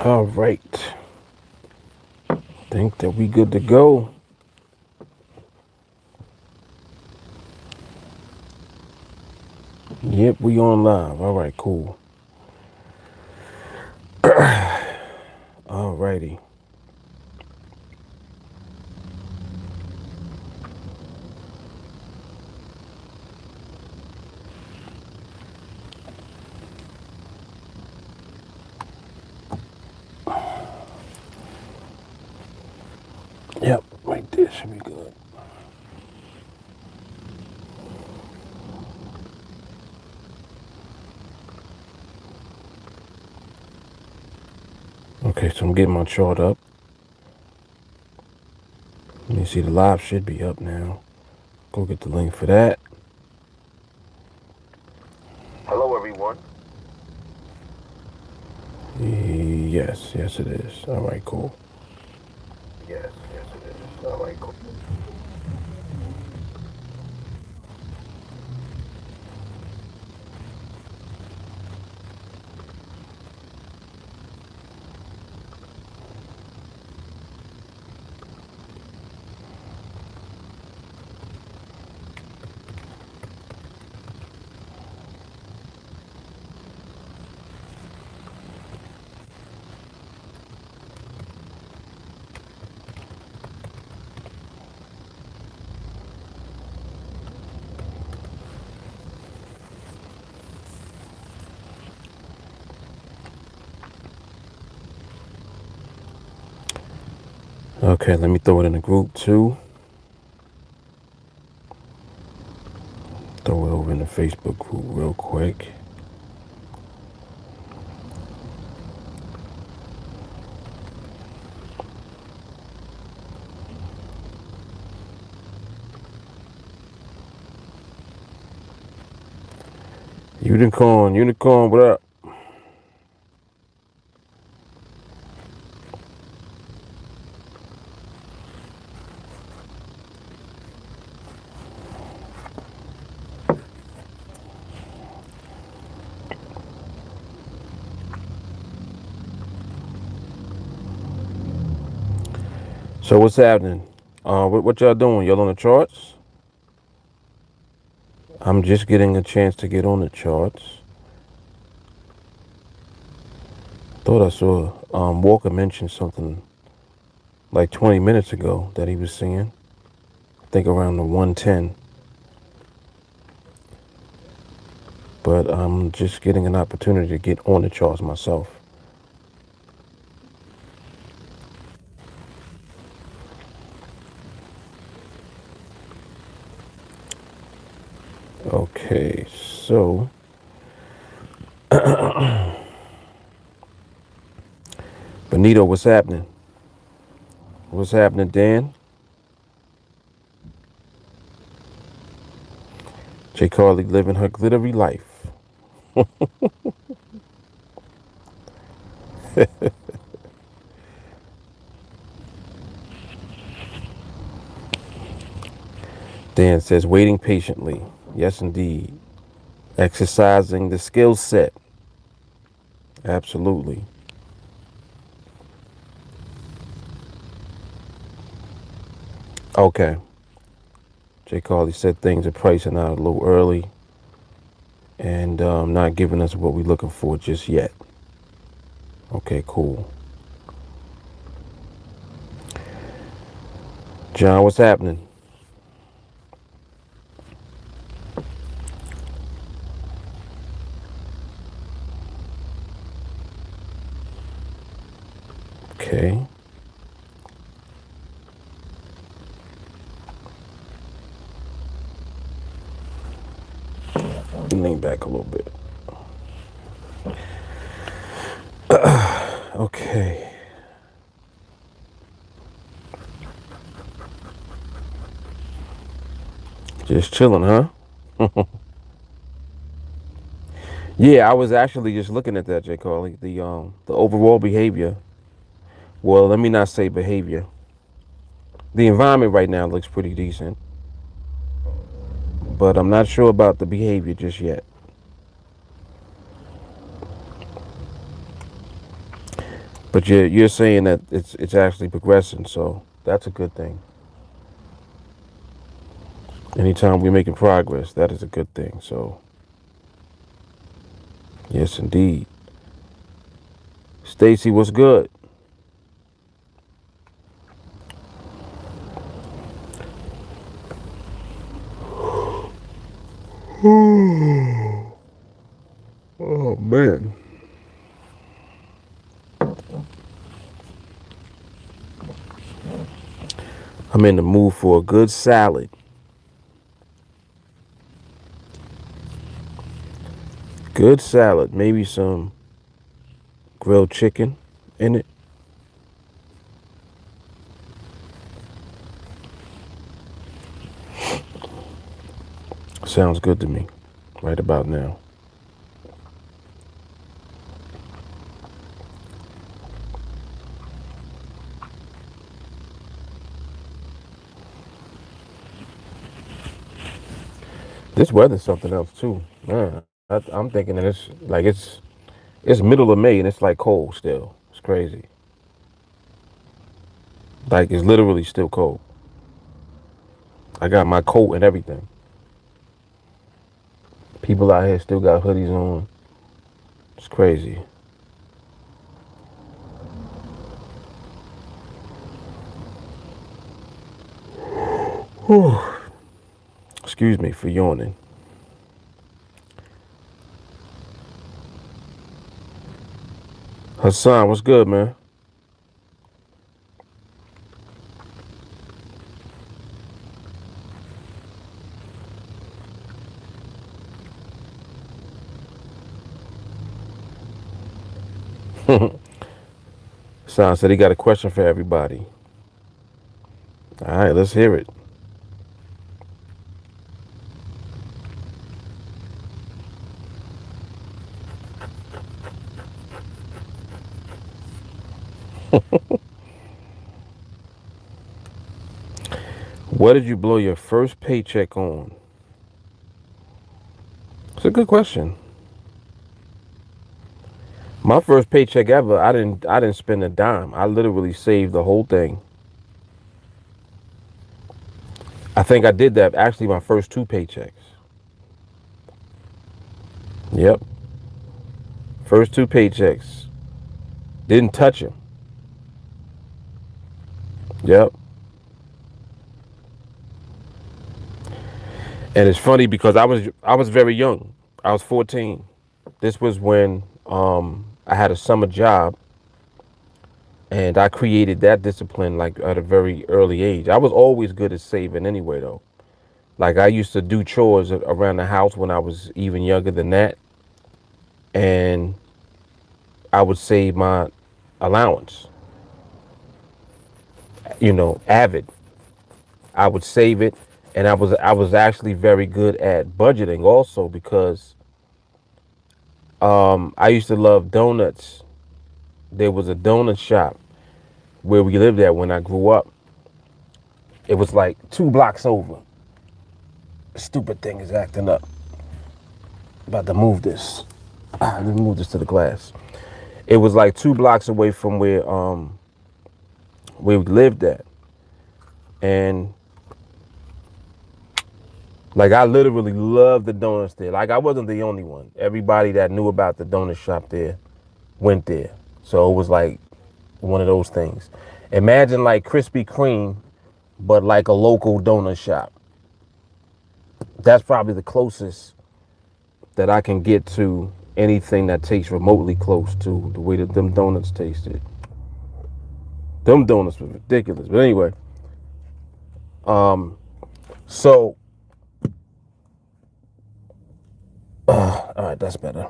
All right. Think that we good to go. Yep, we on live. All right, cool. All righty. Yep, right there should be good. Okay, so I'm getting my chart up. Let me see, the live should be up now. Go get the link for that. Hello, everyone. Yes, it is. All right, cool. Yes, it is. All right, cool. Okay, let me throw it in the group too. Throw it over in the Facebook group real quick. Unicorn, what up? So what's happening? What y'all doing? Y'all on the charts? I'm just getting a chance to get on the charts. Thought I saw Walker mention something like 20 minutes ago that he was seeing. I think around the 110. But I'm just getting an opportunity to get on the charts myself. Okay, so Benito, what's happening? What's happening, Dan? J. Carly living her glittery life. Dan says, waiting patiently. Yes, indeed. Exercising the skill set. Absolutely. Okay. J. Carly said things are pricing out a little early and not giving us what we're looking for just yet. Okay, cool. John, what's happening? Okay. Lean back a little bit. Okay. Just chilling, huh? Yeah, I was actually just looking at that, J. Carly. The overall behavior. Well, let me not say behavior. The environment right now looks pretty decent, but I'm not sure about the behavior just yet. But you're saying that it's actually progressing, so that's a good thing. Anytime we're making progress, that is a good thing. So yes, indeed. Stacy, what's good? Oh man, I'm in the mood for a good salad. Good salad, maybe some grilled chicken in it. Sounds good to me right about now. This weather's something else too, man. I'm thinking that it's middle of May and it's like cold still. It's crazy. Like it's literally still cold. I got my coat and everything. People out here still got hoodies on. It's crazy. Whew. Excuse me for yawning. Hassan, what's good, man? Hassan said he got a question for everybody. All right, let's hear it. What did you blow your first paycheck on? It's a good question. My first paycheck ever, I didn't spend a dime. I literally saved the whole thing. I think I did that actually my first two paychecks. Yep. First two paychecks. Didn't touch them. Yep. And it's funny because I was very young. I was 14. This was when I had a summer job and I created that discipline like at a very early age. I was always good at saving anyway though. Like I used to do chores around the house when I was even younger than that, and I would save my allowance. Avid. I would save it, and I was actually very good at budgeting also because I used to love donuts. There was a donut shop where we lived at when I grew up. It was like 2 blocks over. Stupid thing is acting up. About to move this. Let me move this to the glass. It was like 2 blocks away from where we lived at, and like I literally loved the donuts there. Like I wasn't the only one. Everybody that knew about the donut shop there went there. So it was like one of those things. Imagine like Krispy Kreme, but like a local donut shop. That's probably the closest that I can get to anything that tastes remotely close to the way that them donuts tasted. Them donuts was ridiculous. But anyway, so all right, that's better.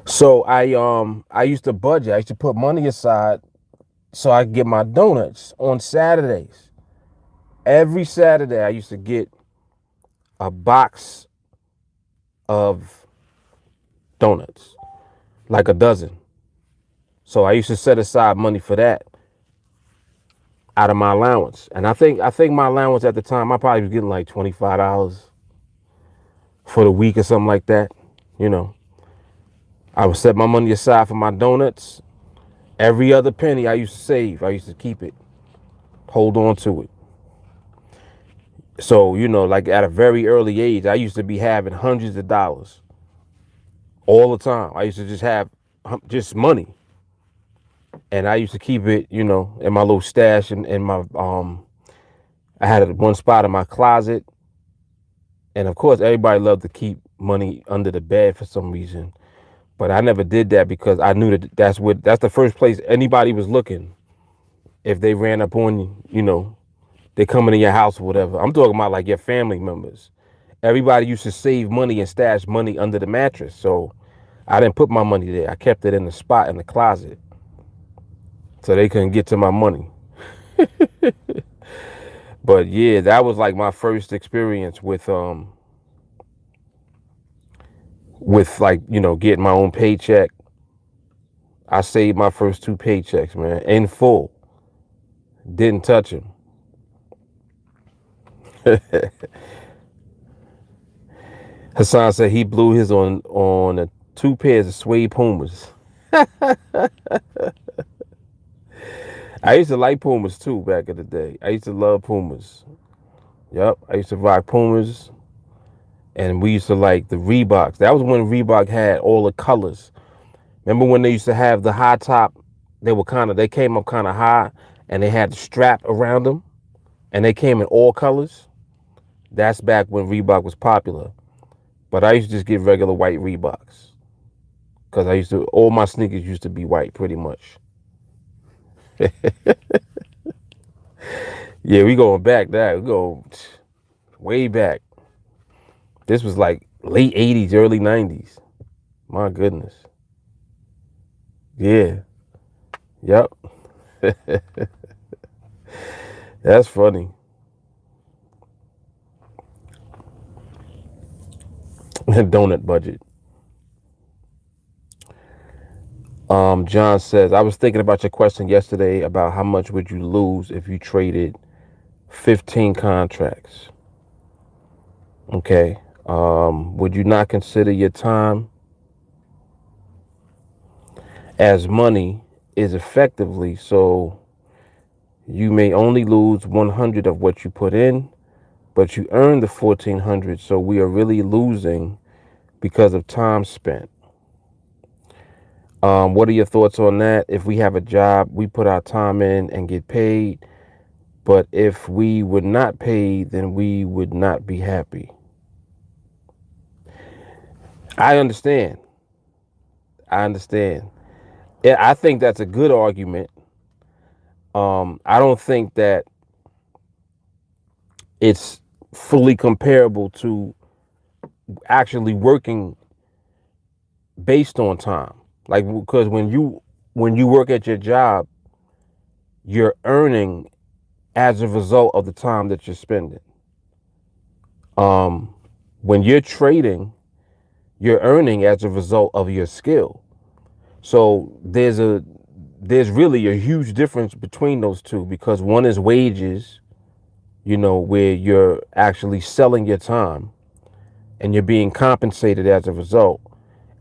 So I used to budget. I used to put money aside so I could get my donuts on Saturdays. Every Saturday I used to get a box of donuts, like a dozen. So I used to set aside money for that out of my allowance. And I think my allowance at the time I probably was getting like $25 for the week or something like that, you know. I would set my money aside for my donuts. Every other penny I used to save, I used to keep it, hold on to it. So, like at a very early age, I used to be having hundreds of dollars all the time. I used to just have just money. And I used to keep it, in my little stash in my I had one spot in my closet. And of course, everybody loved to keep money under the bed for some reason. But I never did that because I knew that that's the first place anybody was looking. If they ran up on you, they coming in your house or whatever. I'm talking about like your family members. Everybody used to save money and stash money under the mattress. So I didn't put my money there. I kept it in the spot in the closet so they couldn't get to my money. But yeah, that was like my first experience with like, getting my own paycheck. I saved my first 2 paychecks, man, in full. Didn't touch them. Hassan said he blew his on 2 pairs of suede Pumas. I used to like Pumas too back in the day. I used to love Pumas. Yep, I used to rock Pumas, and we used to like the Reeboks. That was when Reebok had all the colors. Remember when they used to have the high top? They came up kind of high, and they had the strap around them, and they came in all colors. That's back when Reebok was popular. But I used to just get regular white Reeboks because all my sneakers used to be white pretty much. Yeah, we going back there. We go way back. This was like late 80s, early 90s. My goodness. Yeah. Yep. That's funny. Donut budget. John says, I was thinking about your question yesterday about how much would you lose if you traded 15 contracts. Okay. Would you not consider your time as money is effectively, so you may only lose 100 of what you put in, but you earn the 1400, so we are really losing because of time spent. What are your thoughts on that? If we have a job, we put our time in and get paid, but if we would not pay, then we would not be happy. I understand. Yeah, I think that's a good argument. I don't think that it's fully comparable to actually working based on time. Like, because when you work at your job, you're earning as a result of the time that you're spending. When you're trading, you're earning as a result of your skill. So there's really a huge difference between those two, because one is wages, where you're actually selling your time and you're being compensated as a result.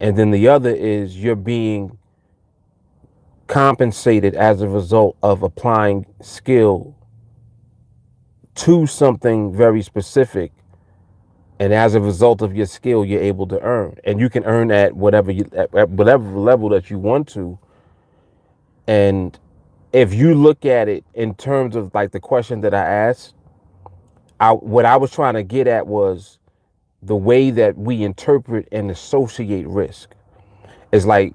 And then the other is you're being compensated as a result of applying skill to something very specific. And as a result of your skill, you're able to earn. And you can earn at whatever level that you want to. And if you look at it in terms of like the question that I asked, what I was trying to get at was the way that we interpret and associate risk. Is like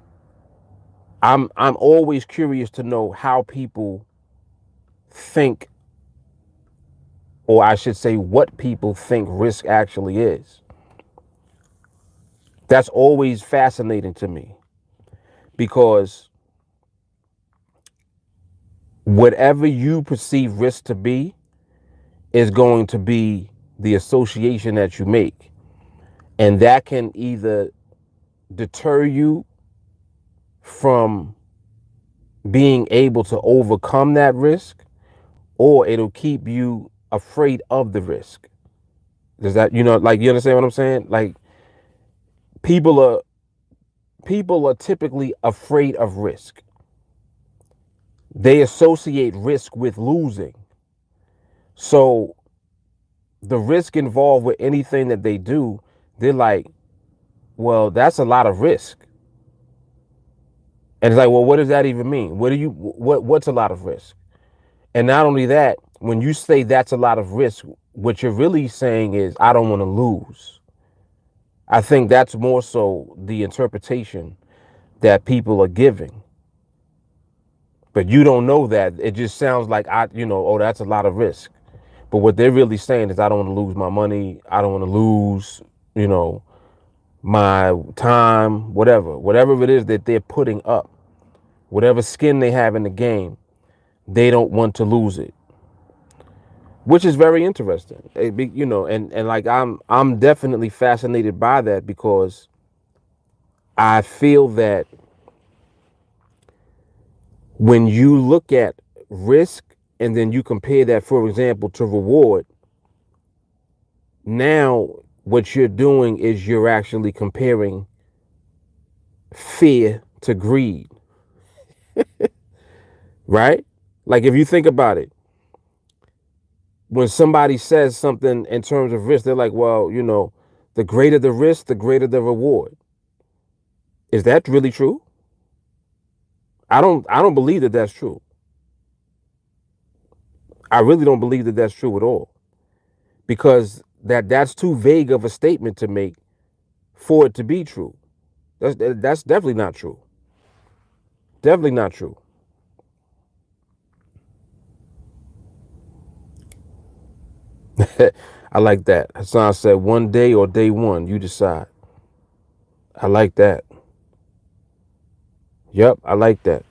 I'm always curious to know how people think, or I should say what people think risk actually is. That's always fascinating to me, because whatever you perceive risk to be is going to be the association that you make. And that can either deter you from being able to overcome that risk, or it'll keep you afraid of the risk. Does that, like, you understand what I'm saying? Like, people are people are typically afraid of risk. They associate risk with losing. So the risk involved with anything that they do, they're like, well, that's a lot of risk. And it's like, well, what does that even mean? What's a lot of risk? And not only that, when you say that's a lot of risk, what you're really saying is, I don't want to lose. I think that's more so the interpretation that people are giving. But you don't know that. It just sounds like, oh, that's a lot of risk. But what they're really saying is, I don't want to lose my money. I don't want to lose, you know, my time, whatever it is that they're putting up, whatever skin they have in the game, they don't want to lose it, which is very interesting. And like I'm definitely fascinated by that, because I feel that when you look at risk and then you compare that, for example, to reward, now what you're doing is you're actually comparing fear to greed, right? Like if you think about it, when somebody says something in terms of risk, they're like, well, the greater the risk, the greater the reward. Is that really true? I don't believe that that's true. I really don't believe that that's true at all, because that's too vague of a statement to make for it to be true. That's definitely not true. Definitely not true. I like that. Hassan said, one day or day one, you decide. I like that. Yep, I like that.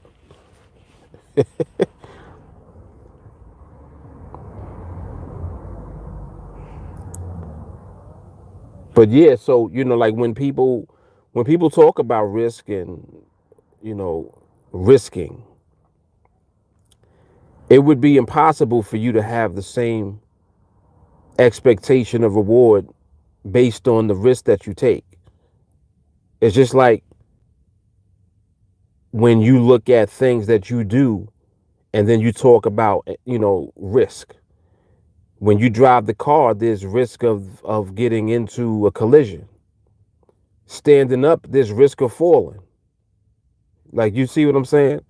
But yeah, so like when people talk about risk and you know risking, it would be impossible for you to have the same expectation of reward based on the risk that you take. It's just like when you look at things that you do and then you talk about risk. When you drive the car, there's risk of getting into a collision. Standing up, there's risk of falling. Like, you see what I'm saying?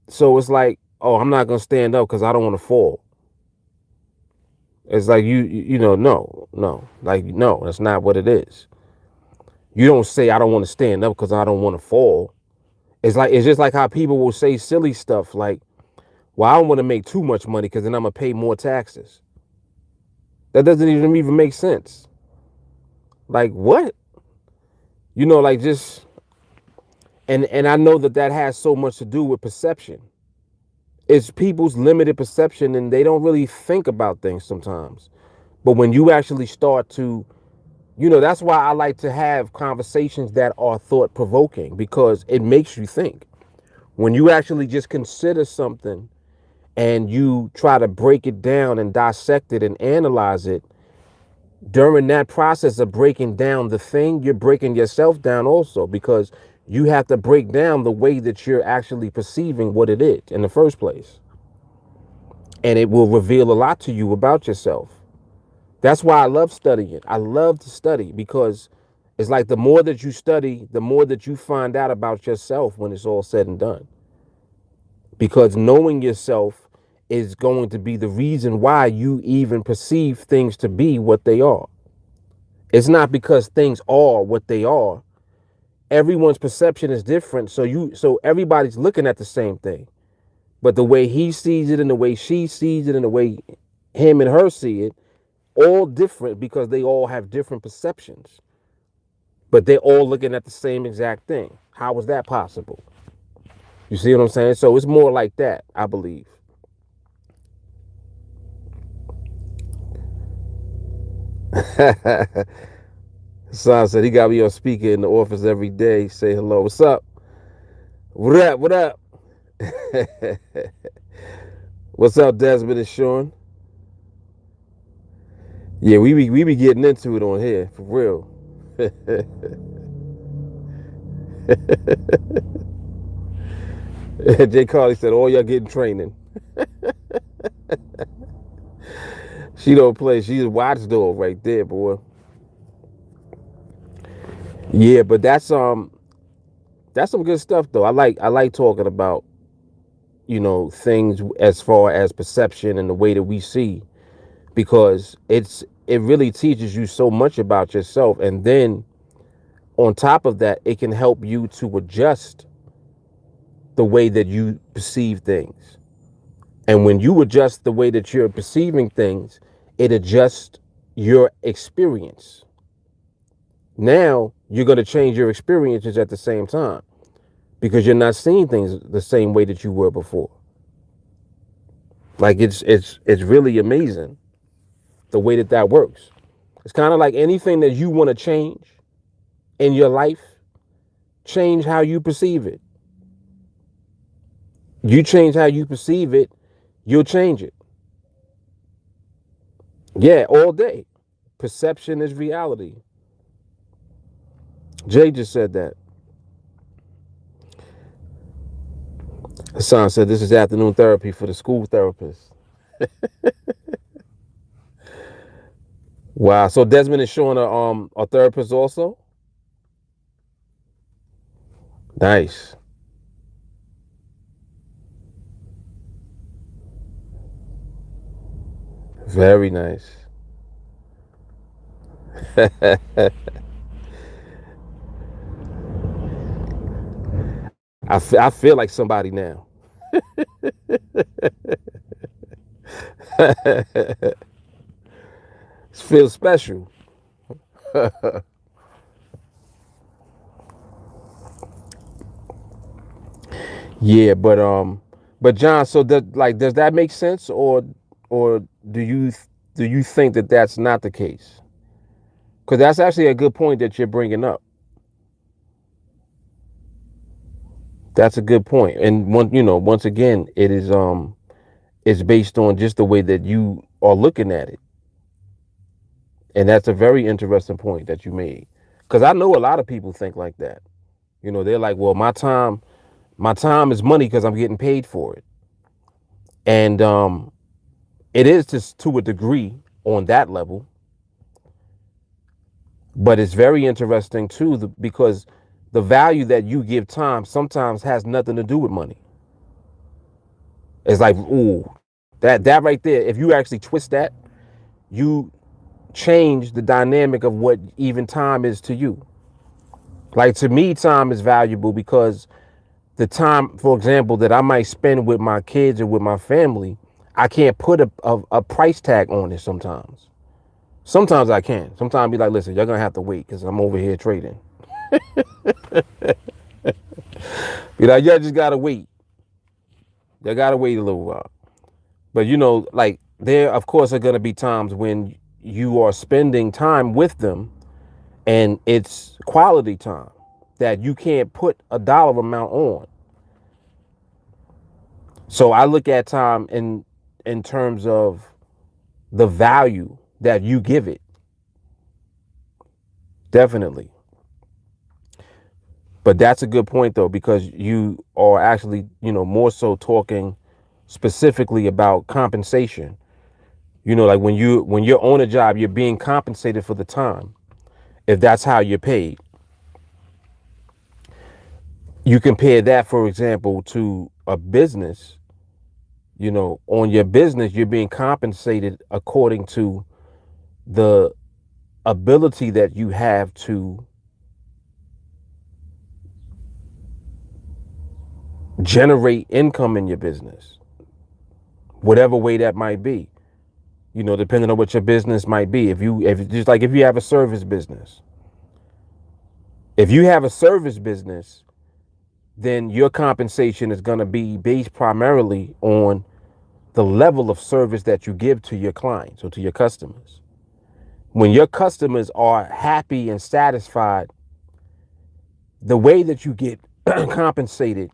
So it's like, oh, I'm not gonna stand up because I don't want to fall. It's like no, like, no, that's not what it is. You don't say I don't want to stand up because I don't want to fall. It's just like how people will say silly stuff like, well, I don't want to make too much money because then I'm gonna pay more taxes. That doesn't even make sense. Like, what? Like, just, and I know that has so much to do with perception. It's people's limited perception, and they don't really think about things sometimes. But when you actually start to, that's why I like to have conversations that are thought provoking, because it makes you think. When you actually just consider something and you try to break it down and dissect it and analyze it, during that process of breaking down the thing, you're breaking yourself down also, because you have to break down the way that you're actually perceiving what it is in the first place. And it will reveal a lot to you about yourself. That's why I love studying. I love to study, because it's like the more that you study, the more that you find out about yourself when it's all said and done. Because knowing yourself is going to be the reason why you even perceive things to be what they are. It's not because things are what they are. Everyone's perception is different. So everybody's looking at the same thing. But the way he sees it and the way she sees it and the way him and her see it, all different, because they all have different perceptions. But they're all looking at the same exact thing. How is that possible? You see what I'm saying? So it's more like that, I believe. Son said he got me on speaker in the office every day. Say hello. What's up? What up? What up? What's up, Desmond and Sean? Yeah, we be getting into it on here, for real. Jay Carly said, "All y'all getting training." She don't play. She's a watchdog right there, boy. Yeah, but that's some good stuff though. I like talking about things as far as perception and the way that we see, because it really teaches you so much about yourself, and then on top of that, it can help you to adjust the way that you perceive things. And when you adjust the way that you're perceiving things, it adjusts your experience. Now you're going to change your experiences at the same time, because you're not seeing things the same way that you were before. Like it's really amazing the way that works. It's kind of like anything that you want to change in your life, change how you perceive it. You change how you perceive it, you'll change it. Yeah, all day. Perception is reality. Jay just said that. Hassan said this is afternoon therapy for the school therapist. Wow. So Desmond is showing a therapist also? Nice. Very nice. I feel like somebody now. It feels special. Yeah, but John, so does that make sense, or do you think that that's not the case? Because that's actually a good point that you're bringing up. That's a good point, and once again, it's based on just the way that you are looking at it, and that's a very interesting point that you made. Because I know a lot of people think like that. They're like, well, my time is money because I'm getting paid for it, and it is to a degree on that level, but it's very interesting too because the value that you give time sometimes has nothing to do with money. It's like, ooh, that right there. If you actually twist that, you change the dynamic of what even time is to you. Like, to me, time is valuable because the time, for example, that I might spend with my kids or with my family, I can't put a price tag on it sometimes. Sometimes I can. Sometimes I be like, listen, you're going to have to wait because I'm over here trading. Y'all just got to wait. You got to wait a little while. But, like, there, of course, are going to be times when you are spending time with them and it's quality time that you can't put a dollar amount on. So I look at time in terms of the value that you give it. Definitely. But that's a good point though, because you are actually, more so talking specifically about compensation. Like when you're on a job, you're being compensated for the time. If that's how you're paid. You compare that, for example, to a business. On your business, you're being compensated according to the ability that you have to generate income in your business, whatever way that might be. Depending on what your business might be. If just like if you have a service business, then your compensation is going to be based primarily on the level of service that you give to your clients or to your customers. When your customers are happy and satisfied, the way that you get compensated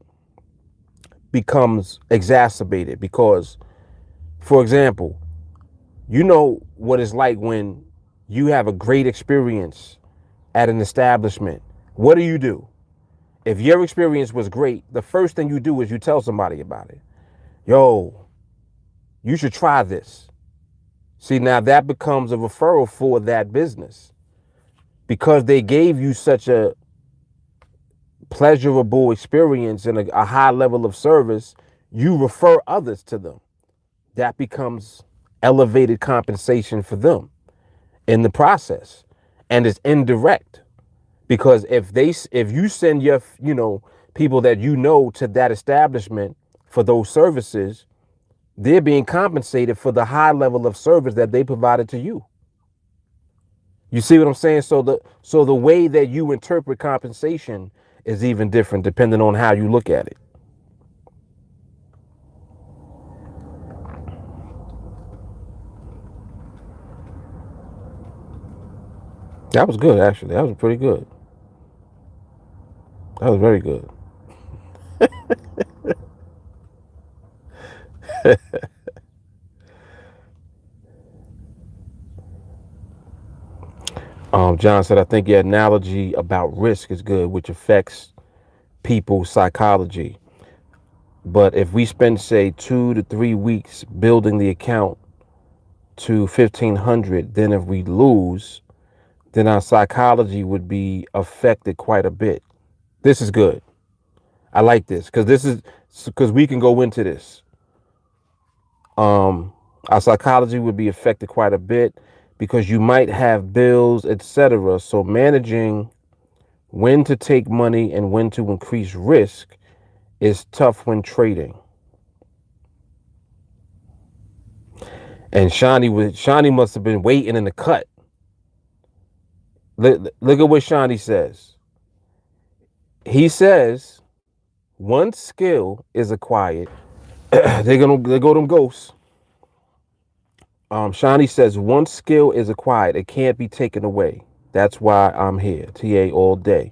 becomes exacerbated because, for example, you know what it's like when you have a great experience at an establishment. What do? If your experience was great, the first thing you do is you tell somebody about it. Yo, you should try this. See, now that becomes a referral for that business because they gave you such a pleasurable experience and a high level of service. You refer others to them. That becomes elevated compensation for them in the process, and it's indirect because if you send your people that to that establishment for those services, they're being compensated for the high level of service that they provided to you. You see what I'm saying? So the way that you interpret compensation is even different depending on how you look at it. That was good, actually. That was pretty good. That was very good. John said, I think your analogy about risk is good, which affects people's psychology. But if we spend, say, 2 to 3 weeks building the account to 1,500, then if we lose, then our psychology would be affected quite a bit. This is good. I like this because we can go into this. Our psychology would be affected quite a bit because you might have bills, etc. So managing when to take money and when to increase risk is tough when trading. And Shawnee must have been waiting in the cut. Look at what Shawnee says. He says, once skill is acquired, they go them ghosts. Shawnee says, once skill is acquired, it can't be taken away. That's why I'm here, TA all day.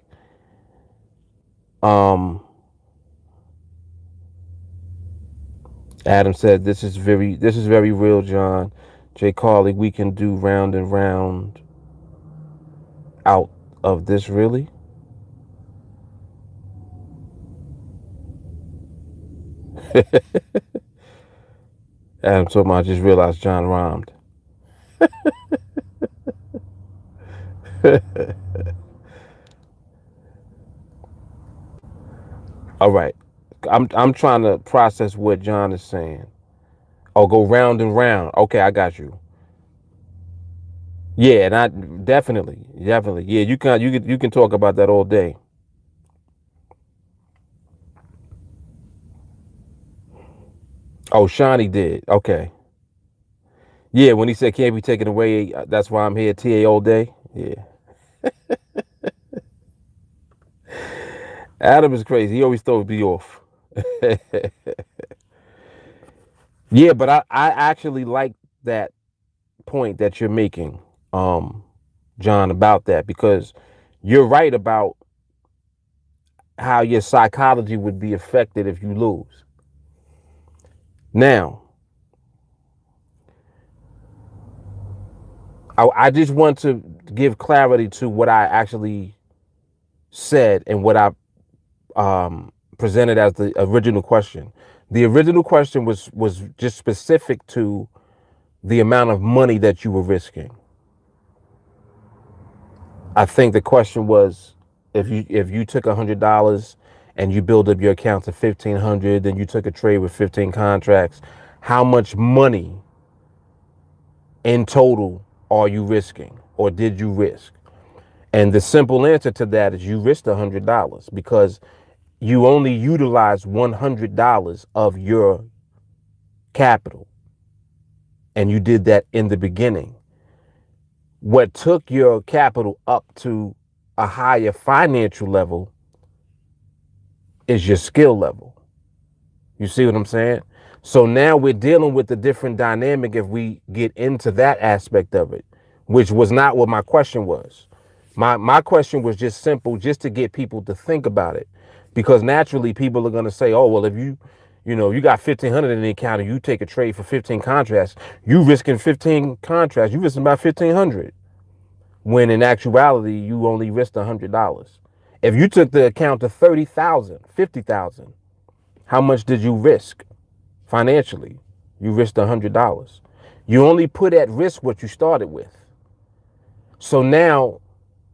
Adam said, this is very real, John. Jay Carly, we can do round and round out of this, really? Adam told me I just realized John rhymed. All right. I'm trying to process what John is saying. Oh, go round and round. Okay, I got you. Yeah, and I definitely. Yeah, you can talk about that all day. Oh, Shawnee did. Okay. Yeah, when he said can't be taken away, that's why I'm here, TA all day. Yeah. Adam is crazy. He always throws me off. Yeah, but I actually like that point that you're making, John, about that, because you're right about how your psychology would be affected if you lose. Now, I just want to give clarity to what I actually said and what I presented as the original question. The original question was just specific to the amount of money that you were risking. I think the question was, if you took $100 and you build up your account to 1,500, then you took a trade with 15 contracts, how much money in total are you risking, or did you risk? And the simple answer to that is you risked $100 because you only utilized $100 of your capital, and you did that in the beginning. What took your capital up to a higher financial level is your skill level. You see what I'm saying? So now we're dealing with the different dynamic if we get into that aspect of it, which was not what my question was. My question was just simple, just to get people to think about it, because naturally people are going to say, oh, well, if you got 1,500 in the account and you take a trade for 15 contracts, you risking 15 contracts, you risking about 1,500. When in actuality, you only risked $100. If you took the account to 30,000, 50,000, how much did you risk financially? You risked $100. You only put at risk what you started with. So now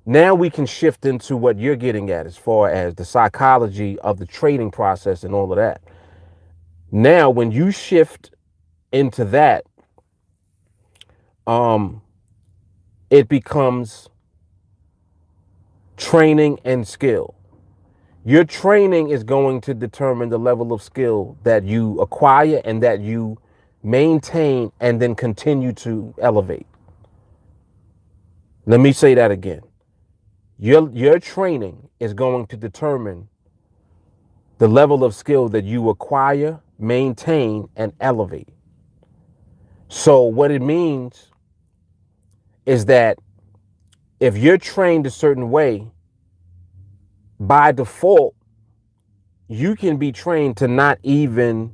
we can shift into what you're getting at as far as the psychology of the trading process and all of that. Now, when you shift into that, it becomes training and skill. Your training is going to determine the level of skill that you acquire and that you maintain and then continue to elevate. Let me say that again. Your training is going to determine the level of skill that you acquire, maintain, and elevate. So what it means is that if you're trained a certain way, by default, you can be trained to not even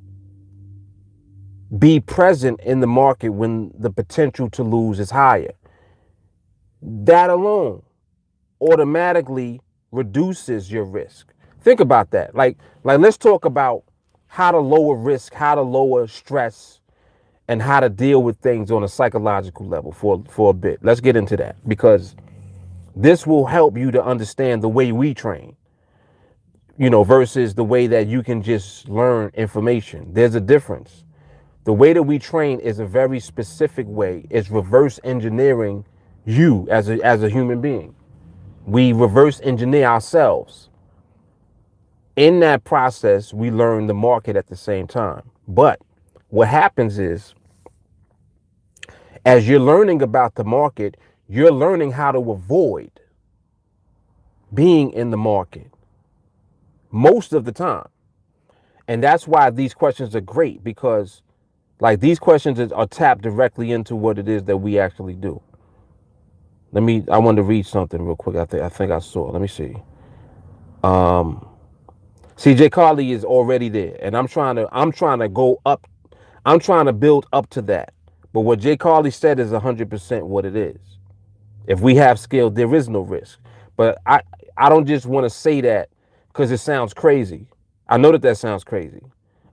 be present in the market when the potential to lose is higher. That alone automatically reduces your risk. Think about that. Like let's talk about how to lower risk, how to lower stress, and how to deal with things on a psychological level for a bit. Let's get into that because this will help you to understand the way we train, versus the way that you can just learn information. There's a difference. The way that we train is a very specific way. It's reverse engineering you as a human being. We reverse engineer ourselves. In that process, we learn the market at the same time. But what happens is, as you're learning about the market, you're learning how to avoid being in the market most of the time. And that's why these questions are great, because like these questions are tapped directly into what it is that we actually do. I want to read something real quick. I think I saw. Let me see. CJ Carly is already there, and I'm trying to go up. I'm trying to build up to that. But what Jay Carly said is 100% what it is. If we have skill, there is no risk. But I don't just want to say that because it sounds crazy. I know that sounds crazy.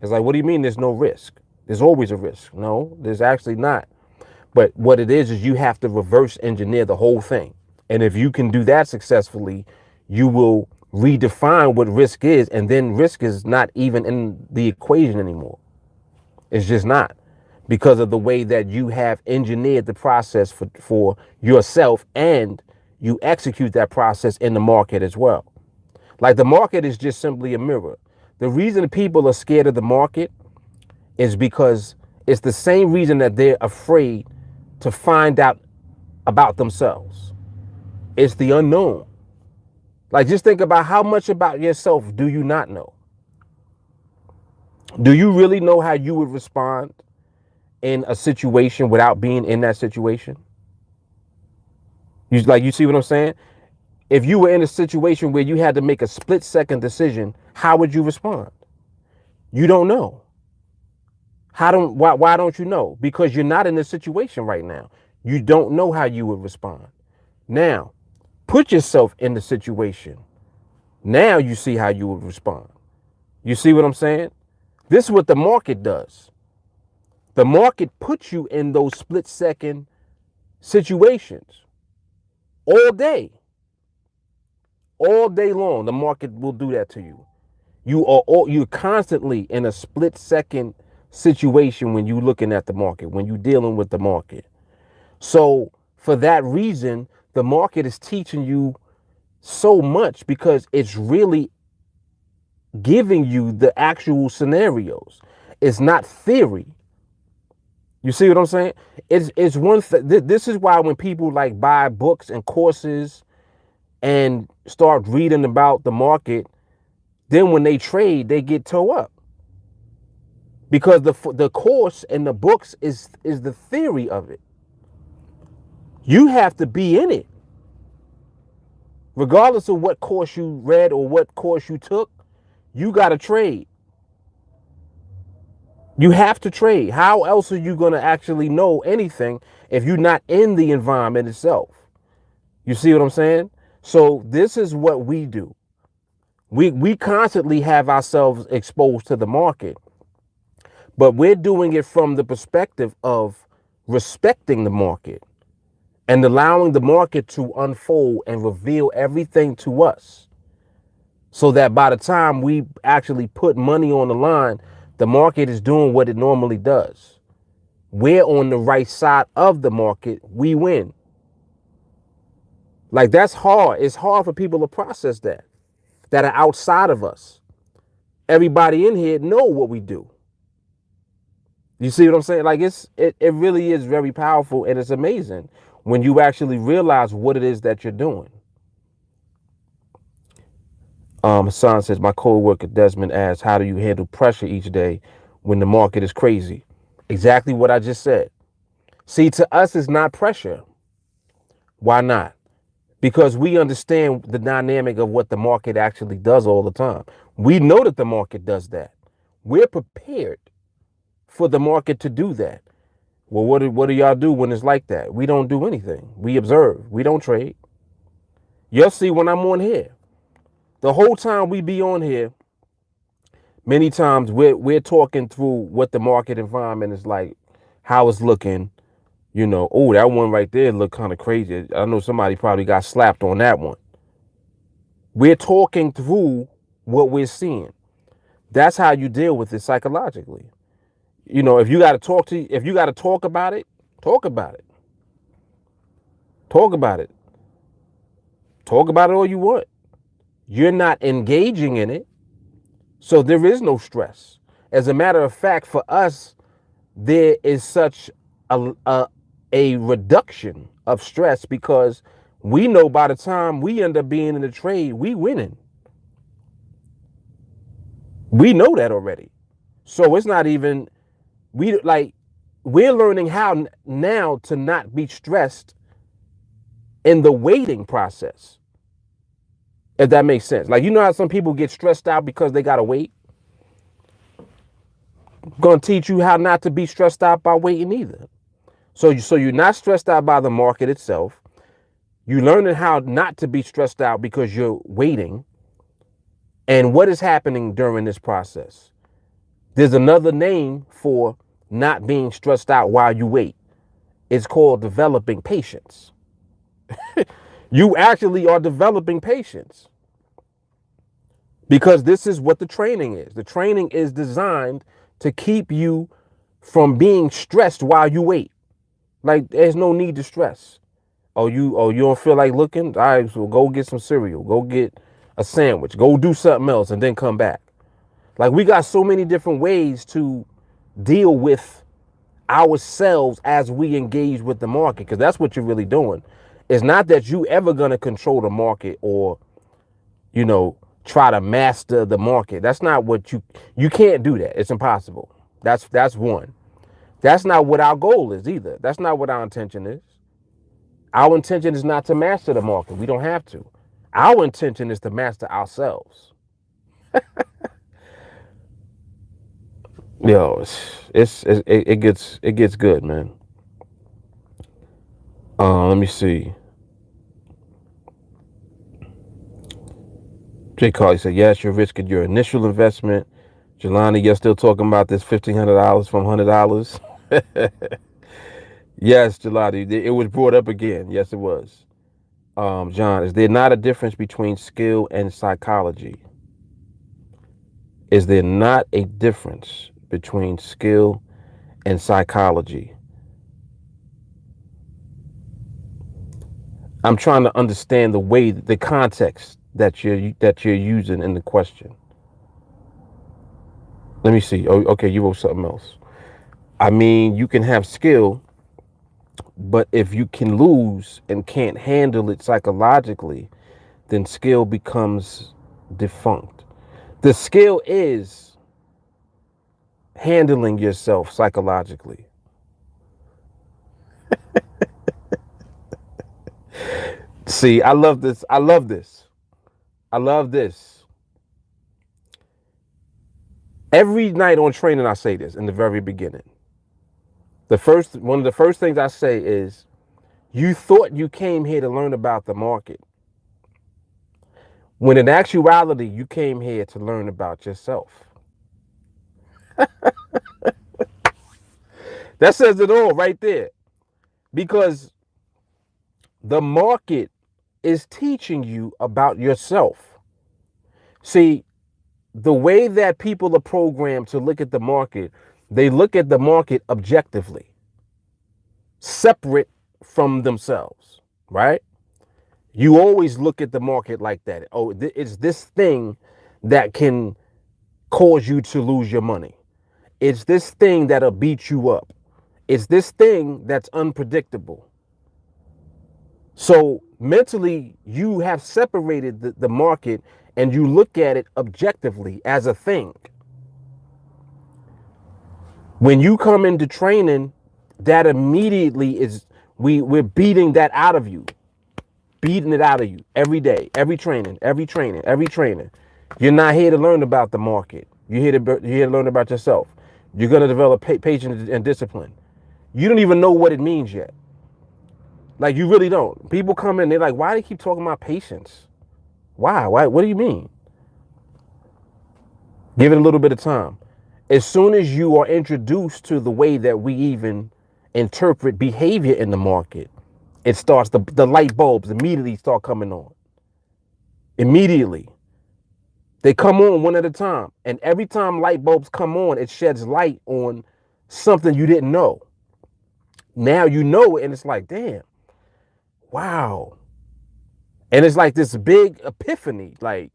It's like, what do you mean there's no risk? There's always a risk. No, there's actually not. But what it is you have to reverse engineer the whole thing. And if you can do that successfully, you will redefine what risk is. And then risk is not even in the equation anymore. It's just not, because of the way that you have engineered the process for yourself, and you execute that process in the market as well. Like the market is just simply a mirror. The reason people are scared of the market is because it's the same reason that they're afraid to find out about themselves. It's the unknown. Like just think about how much about yourself do you not know? Do you really know how you would respond in a situation without being in that situation? You see what I'm saying? If you were in a situation where you had to make a split-second decision, how would you respond? You don't know. Why don't you know? Because you're not in this situation right now. You don't know how you would respond. Now, put yourself in the situation. Now you see how you would respond. You see what I'm saying? This is what the market does. The market puts you in those split-second situations all day. All day long, the market will do that to you. You're constantly in a split-second situation when you're looking at the market, when you're dealing with the market. So for that reason, the market is teaching you so much because it's really giving you the actual scenarios. It's not theory. You see what I'm saying? It's one thing. This is why when people like buy books and courses and start reading about the market, then when they trade, they get toe up. Because the course and the books is the theory of it. You have to be in it. Regardless of what course you read or what course you took, you got to trade. You have to trade. How else are you going to actually know anything if you're not in the environment itself? You see what I'm saying? So this is what we do. We constantly have ourselves exposed to the market, but we're doing it from the perspective of respecting the market and allowing the market to unfold and reveal everything to us, so that by the time we actually put money on the line, the market is doing what it normally does. We're on the right side of the market. We win. Like, that's hard. It's hard for people to process that are outside of us. Everybody in here know what we do. You see what I'm saying? Like, it really is very powerful, and it's amazing when you actually realize what it is that you're doing. Hassan says, my co-worker Desmond asks, how do you handle pressure each day when the market is crazy? Exactly what I just said. See, to us, it's not pressure. Why not? Because we understand the dynamic of what the market actually does all the time. We know that the market does that. We're prepared for the market to do that. Well, what do y'all do when it's like that? We don't do anything. We observe. We don't trade. You'll see when I'm on here. The whole time we be on here, many times we're talking through what the market environment is like, how it's looking. You know, oh, that one right there looked kind of crazy. I know somebody probably got slapped on that one. We're talking through what we're seeing. That's how you deal with it psychologically. You know, if you got to talk about it, talk about it. Talk about it. Talk about it all you want. You're not engaging in it, so there is no stress. As a matter of fact, for us, there is such a reduction of stress, because we know by the time we end up being in the trade, we winning. We know that already. So it's not even, we're learning how now to not be stressed in the waiting process. If that makes sense. Like, you know how some people get stressed out because they gotta wait? I'm gonna teach you how not to be stressed out by waiting either. So you're not stressed out by the market itself. You're learning how not to be stressed out because you're waiting. And what is happening during this process? There's another name for not being stressed out while you wait. It's called developing patience. You actually are developing patience, because this is what the training is. The training is designed to keep you from being stressed while you wait. Like, there's no need to stress. You don't feel like looking? All right, so go get some cereal. Go get a sandwich. Go do something else and then come back. Like, we got so many different ways to deal with ourselves as we engage with the market, because that's what you're really doing. It's not that you ever going to control the market or, you know, try to master the market. That's not what you can't do that. It's impossible. That's one. That's not what our goal is either. That's not what our intention is. Our intention is not to master the market. We don't have to. Our intention is to master ourselves. Yo, it gets good, man. Let me see. Jay Carly said, yes, you're risking your initial investment. Jelani, you're still talking about this $1,500 from $100. Yes, Jelani, it was brought up again. Yes, it was. John, is there not a difference between skill and psychology? Is there not a difference between skill and psychology? I'm trying to understand the context that you're using in the question. Let me see. Oh, okay, you wrote something else. I mean, you can have skill, but if you can lose and can't handle it psychologically, then skill becomes defunct. The skill is handling yourself psychologically. See, I love this. I love this. I love this. Every night on training, I say this in the very beginning. One of the first things I say is, you thought you came here to learn about the market. when in actuality, you came here to learn about yourself. That says it all right there. Because the market is teaching you about yourself. See, the way that people are programmed to look at the market, they look at the market objectively, separate from themselves, right? You always look at the market like that. Oh, it's this thing that can cause you to lose your money. It's this thing that'll beat you up. It's this thing that's unpredictable. So mentally, you have separated the market and you look at it objectively as a thing. When you come into training, that immediately is we're beating that out of you, beating it out of you every day, every training, every training, every training. You're not here to learn about the market. You're here to learn about yourself. You're going to develop patience and discipline. You don't even know what it means yet. Like, you really don't. People come in, they're like, why do they keep talking about patience? Why? What do you mean? Give it a little bit of time. As soon as you are introduced to the way that we even interpret behavior in the market, it starts, the light bulbs immediately start coming on. Immediately. They come on one at a time. And every time light bulbs come on, it sheds light on something you didn't know. Now you know it, and it's like, damn, wow. And it's like this big epiphany, like,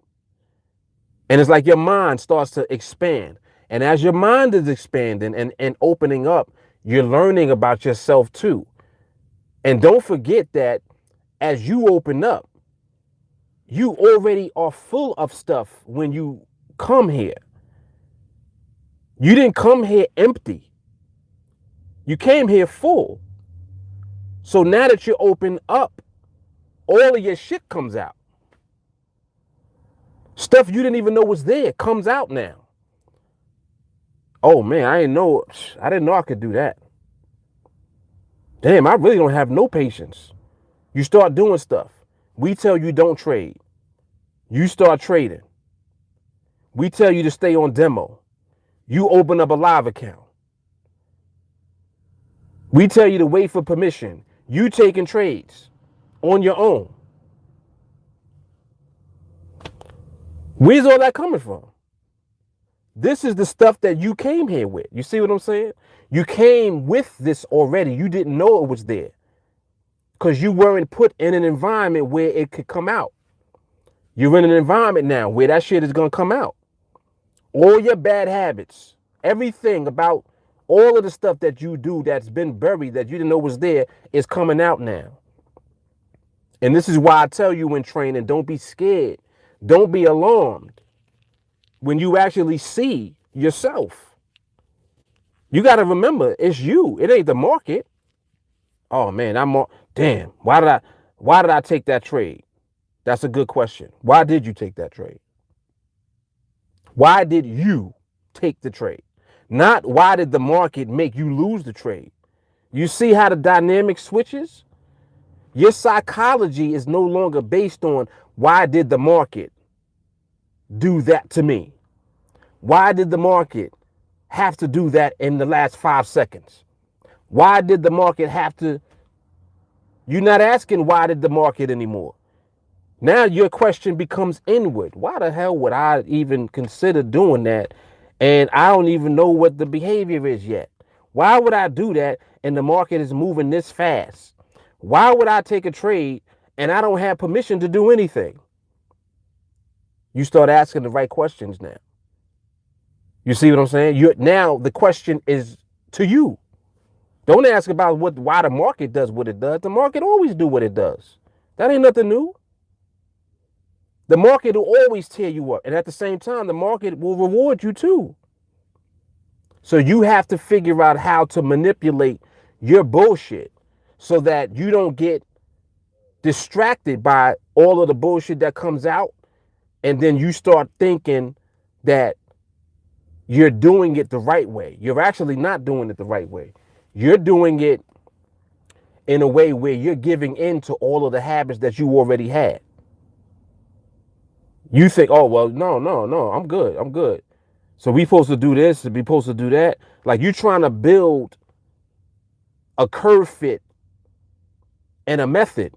and it's like your mind starts to expand. And as your mind is expanding and opening up, you're learning about yourself too. And don't forget that as you open up, you already are full of stuff when you come here. You didn't come here empty. You came here full. So now that you're open up, all of your shit comes out. Stuff you didn't even know was there comes out now. Oh man, I didn't know I could do that. Damn, I really don't have no patience. You start doing stuff. We tell you don't trade. You start trading. We tell you to stay on demo. You open up a live account. We tell you to wait for permission. You taking trades on your own. Where's all that coming from? This is the stuff that you came here with. You see what I'm saying? You came with this already. You didn't know it was there because you weren't put in an environment where it could come out. You're in an environment now where that shit is going to come out. All your bad habits, everything about all of the stuff that you do that's been buried that you didn't know was there is coming out now. And this is why I tell you in training, don't be scared. Don't be alarmed when you actually see yourself. You got to remember, it's you. It ain't the market. Oh man, damn. Why did I take that trade? That's a good question. Why did you take that trade? Why did you take the trade? Not why did the market make you lose the trade? You see how the dynamic switches? Your psychology is no longer based on why did the market do that to me? Why did the market have to do that in the last 5 seconds? Why did the market have to? You're not asking why did the market anymore. Now your question becomes inward. Why the hell would I even consider doing that? And I don't even know what the behavior is yet. Why would I do that and the market is moving this fast? Why would I take a trade and I don't have permission to do anything? You start asking the right questions now. You see what I'm saying? Now the question is to you. Don't ask about why the market does what it does. The market always do what it does. That ain't nothing new. The market will always tear you up. And at the same time, the market will reward you too. So you have to figure out how to manipulate your bullshit so that you don't get distracted by all of the bullshit that comes out. And then you start thinking that you're doing it the right way. You're actually not doing it the right way. You're doing it in a way where you're giving in to all of the habits that you already had. You think, oh, well, no, no, no, I'm good. I'm good. So we supposed to do this, we supposed to do that. Like you trying to build a curve fit and a method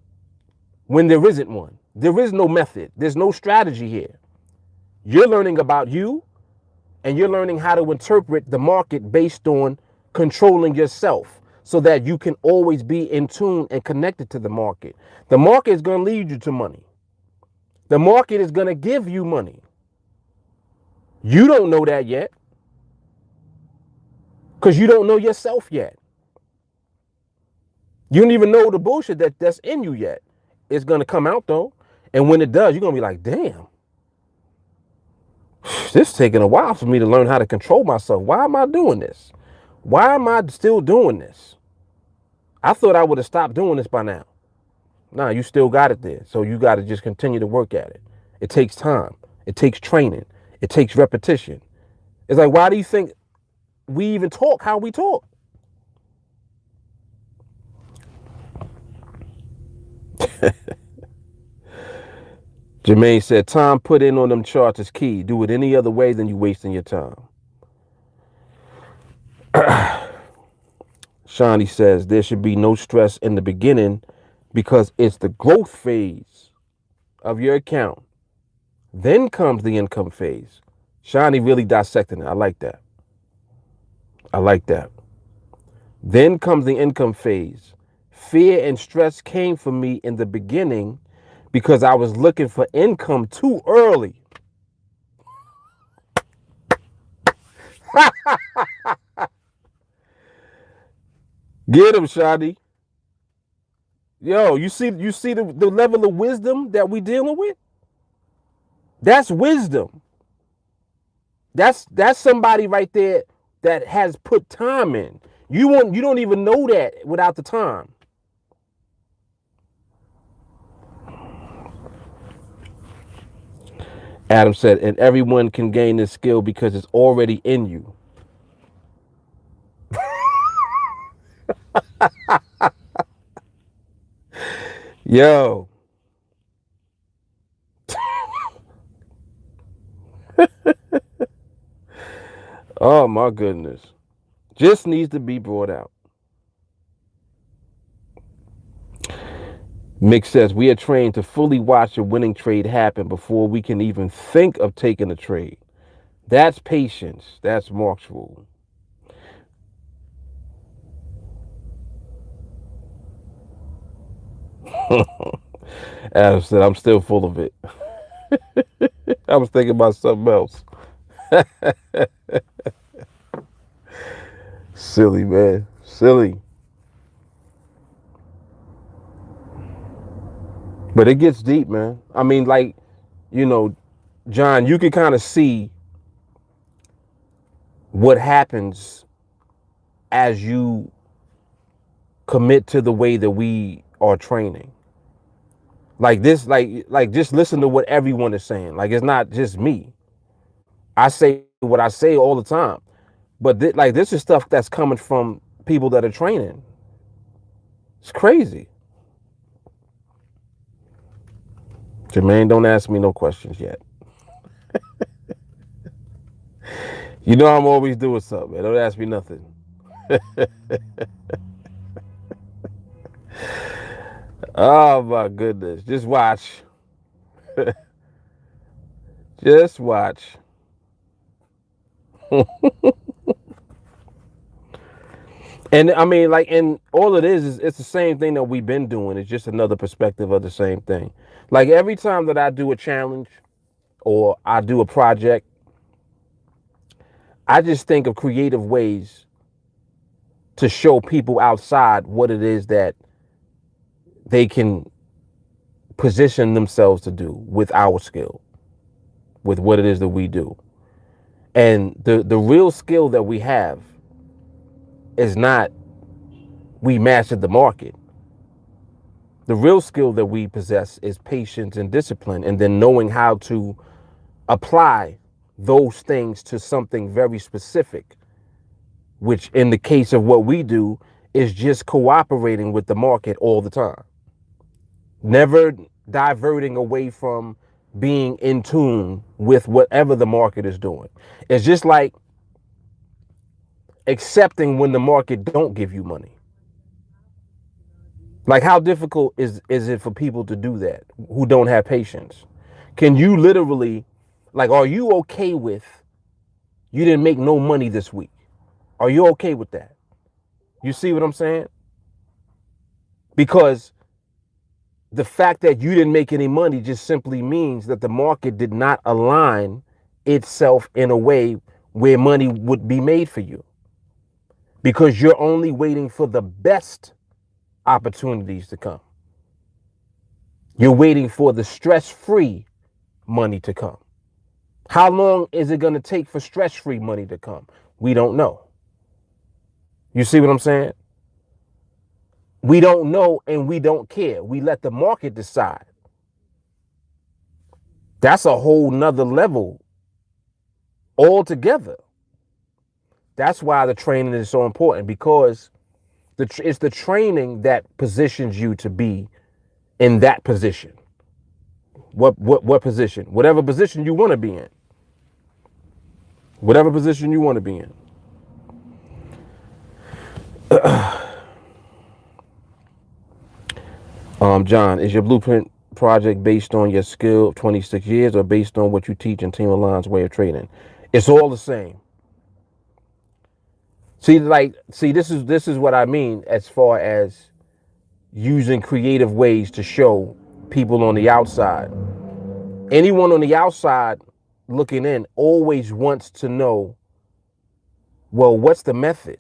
when there isn't one. There is no method. There's no strategy here. You're learning about you and you're learning how to interpret the market based on controlling yourself so that you can always be in tune and connected to the market. The market is going to lead you to money. The market is going to give you money. You don't know that yet because you don't know yourself yet. You don't even know the bullshit that's in you yet. It's going to come out though. And when it does, you're going to be like, damn, this is taking a while for me to learn how to control myself. Why am I doing this? Why am I still doing this? I thought I would have stopped doing this by now. Nah, you still got it there. So you got to just continue to work at it. It takes time. It takes training. It takes repetition. It's like, why do you think we even talk how we talk? Jermaine said, time put in on them charts is key. Do it any other way, then you wasting your time. Shawnee says, there should be no stress in the beginning because it's the growth phase of your account. Then comes the income phase. Shawnee really dissecting it. I like that. I like that. Then comes the income phase. Fear and stress came for me in the beginning because I was looking for income too early. Get him, Shadi. Yo, you see the level of wisdom that we dealing with? That's wisdom. That's somebody right there that has put time in. You don't even know that without the time. Adam said, and everyone can gain this skill because it's already in you. Yo. Oh my goodness. Just needs to be brought out. Mick says, we are trained to fully watch a winning trade happen before we can even think of taking a trade. That's patience. That's Mark's rule. Adam said, I'm still full of it. I was thinking about something else. Silly, man. Silly. But it gets deep, man. I mean, like, you know, John, you can kind of see what happens as you commit to the way that we are training. Like this, like just listen to what everyone is saying. Like it's not just me. I say what I say all the time. But like this is stuff that's coming from people that are training. It's crazy. Jermaine, don't ask me no questions yet. You know I'm always doing something, man. Don't ask me nothing. Oh my goodness. Just watch. Just watch. And I mean, like, and all it is it's the same thing that we've been doing. It's just another perspective of the same thing. Like every time that I do a challenge or I do a project, I just think of creative ways to show people outside what it is that they can position themselves to do with our skill, with what it is that we do. And the real skill that we have is not we mastered the market. The real skill that we possess is patience and discipline, and then knowing how to apply those things to something very specific, which in the case of what we do is just cooperating with the market all the time. Never diverting away from being in tune with whatever the market is doing. It's just like accepting when the market don't give you money. Like, how difficult is it for people to do that who don't have patience? Can you literally, like, are you okay with you didn't make no money this week? Are you okay with that? You see what I'm saying? Because the fact that you didn't make any money just simply means that the market did not align itself in a way where money would be made for you, because you're only waiting for the best opportunities to come. You're waiting for the stress-free money to come. How long is it going to take for stress-free money to come? We don't know. You see what I'm saying? We don't know, and we don't care. We let the market decide. That's a whole nother level altogether. That's why the training is so important, because it's the training that positions you to be in that position. What position? Whatever position you want to be in. Whatever position you want to be in. John, is your blueprint project based on your skill of 26 years or based on what you teach in Team Alliance way of trading? It's all the same. See, this is what I mean as far as using creative ways to show people on the outside. Anyone on the outside looking in always wants to know, well, what's the method?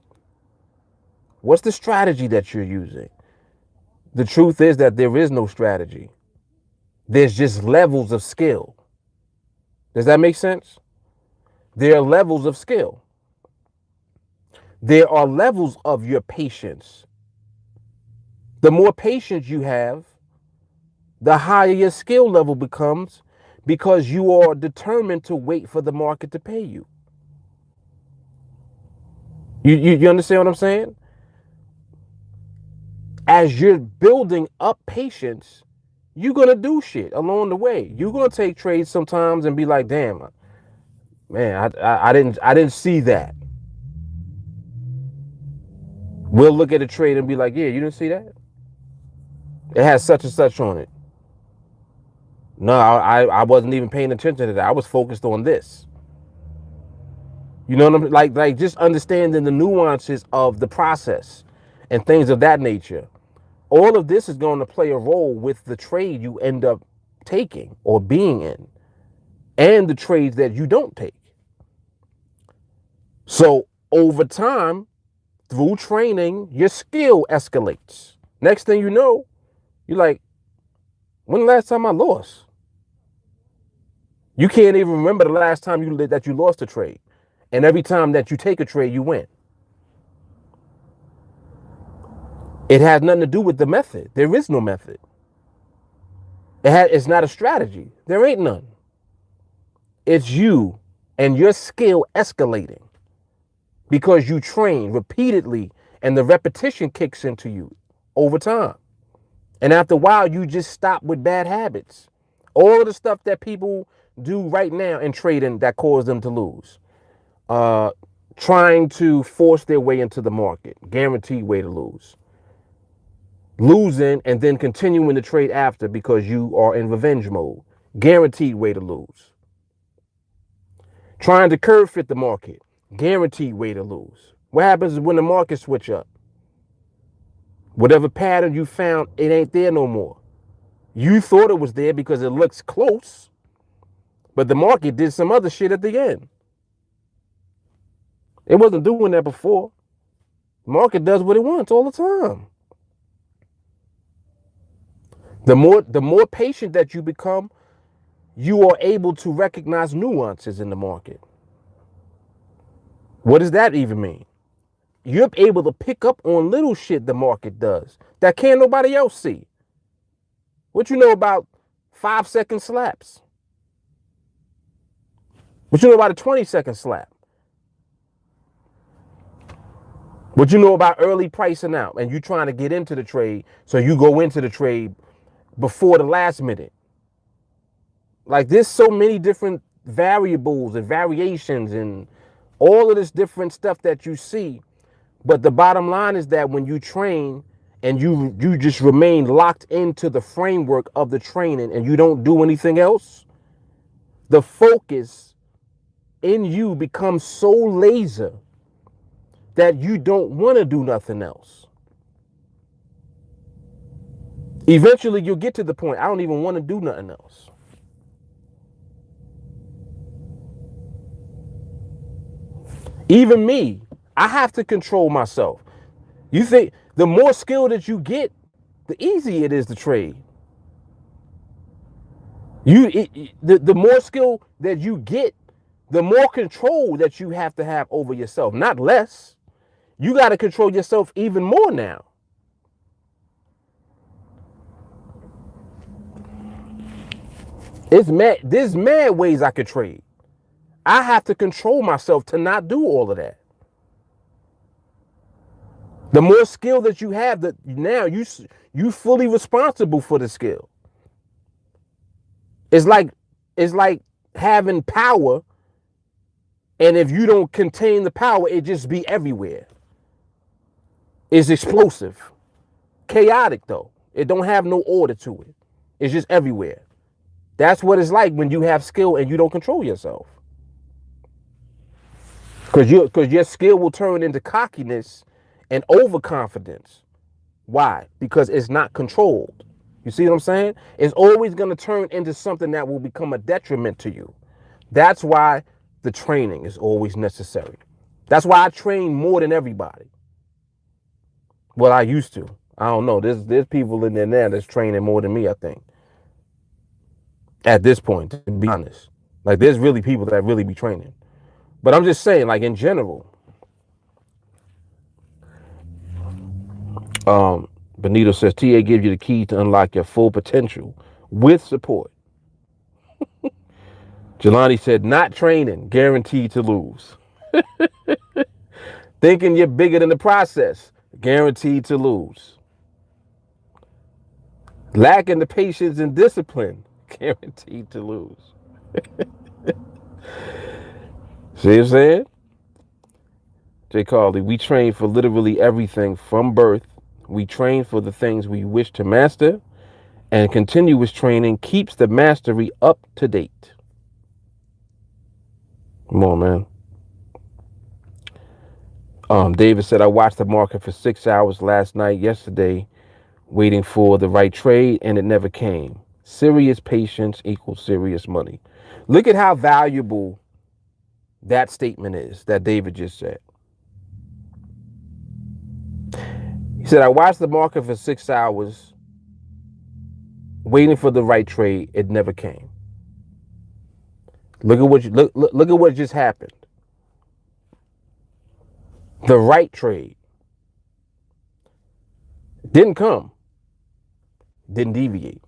What's the strategy that you're using? The truth is that there is no strategy. There's just levels of skill. Does that make sense? There are levels of skill. There are levels of your patience. The more patience you have, the higher your skill level becomes, because you are determined to wait for the market to pay you. You understand what I'm saying? As you're building up patience, you're going to do shit along the way. You're going to take trades sometimes and be like, damn, man, I didn't see that. We'll look at a trade and be like, yeah, you didn't see that? It has such and such on it. No, I wasn't even paying attention to that. I was focused on this. You know what I'm like just understanding the nuances of the process and things of that nature. All of this is going to play a role with the trade you end up taking or being in, and the trades that you don't take. So over time, through training, your skill escalates. Next thing you know, you're like, when the last time I lost? You can't even remember the last time that you lost a trade. And every time that you take a trade, you win. It has nothing to do with the method. There is no method. It's not a strategy. There ain't none. It's you and your skill escalating because you train repeatedly, and the repetition kicks into you over time. And after a while, you just stop with bad habits. All of the stuff that people do right now in trading that cause them to lose. Trying to force their way into the market, guaranteed way to lose. Losing and then continuing to trade after because you are in revenge mode, guaranteed way to lose. Trying to curve fit the market, guaranteed way to lose. What happens when the market switch up? Whatever pattern you found, it ain't there no more. You thought it was there because it looks close, but the market did some other shit at the end. It wasn't doing that before. The market does what it wants all the time. The more patient that you become, you are able to recognize nuances in the market. What does that even mean? You're able to pick up on little shit the market does that can't nobody else see. What you know about 5-second slaps? What you know about a 20-second slap? What you know about early pricing out, and you trying to get into the trade, so you go into the trade before the last minute. Like there's so many different variables and variations and all of this different stuff that you see. But the bottom line is that when you train and you just remain locked into the framework of the training and you don't do anything else, the focus in you becomes so laser that you don't want to do nothing else. Eventually you'll get to the point, I don't even want to do nothing else. Even me, I have to control myself. You think the more skill that you get, the easier it is to trade. The more skill that you get, the more control that you have to have over yourself, not less. You got to control yourself even more now. There's mad ways I could trade. I have to control myself to not do all of that. The more skill that you have, that now you fully responsible for the skill. It's like having power, and if you don't contain the power, it just be everywhere. It's explosive, chaotic though. It don't have no order to it. It's just everywhere. That's what it's like when you have skill and you don't control yourself. Because your skill will turn into cockiness and overconfidence. Why? Because it's not controlled. You see what I'm saying? It's always going to turn into something that will become a detriment to you. That's why the training is always necessary. That's why I train more than everybody. Well, I used to. I don't know. There's people in there now that's training more than me, I think. At this point, to be honest. Like, there's really people that really be training. But I'm just saying, like, in general, Benito says, TA gives you the key to unlock your full potential with support. Jelani said, not training, guaranteed to lose. Thinking you're bigger than the process, guaranteed to lose. Lacking the patience and discipline, guaranteed to lose. See what I'm saying? Jay Carly, we train for literally everything from birth. We train for the things we wish to master, and continuous training keeps the mastery up to date. Come on, man. David said, I watched the market for 6 hours last night, yesterday, waiting for the right trade, and it never came. Serious patience equals serious money. Look at how valuable that statement is that David just said. He said, I watched the market for 6 hours, waiting for the right trade. It never came. Look at what just happened. The right trade didn't come. Didn't deviate.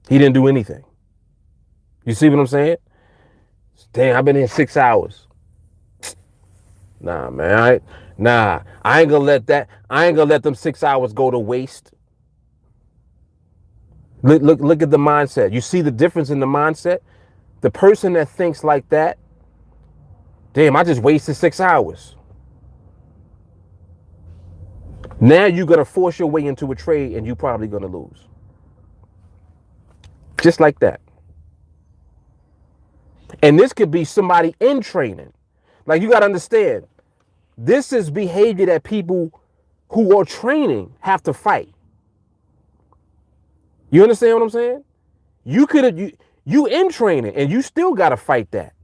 He didn't do anything. You see what I'm saying? Damn, I've been here 6 hours. Nah, man. I ain't gonna let that. I ain't gonna let them 6 hours go to waste. Look at the mindset. You see the difference in the mindset? The person that thinks like that, damn, I just wasted 6 hours. Now you're gonna force your way into a trade and you're probably gonna lose. Just like that. And this could be somebody in training. Like, you gotta understand, this is behavior that people who are training have to fight. You understand what I'm saying? You in training and you still gotta fight that.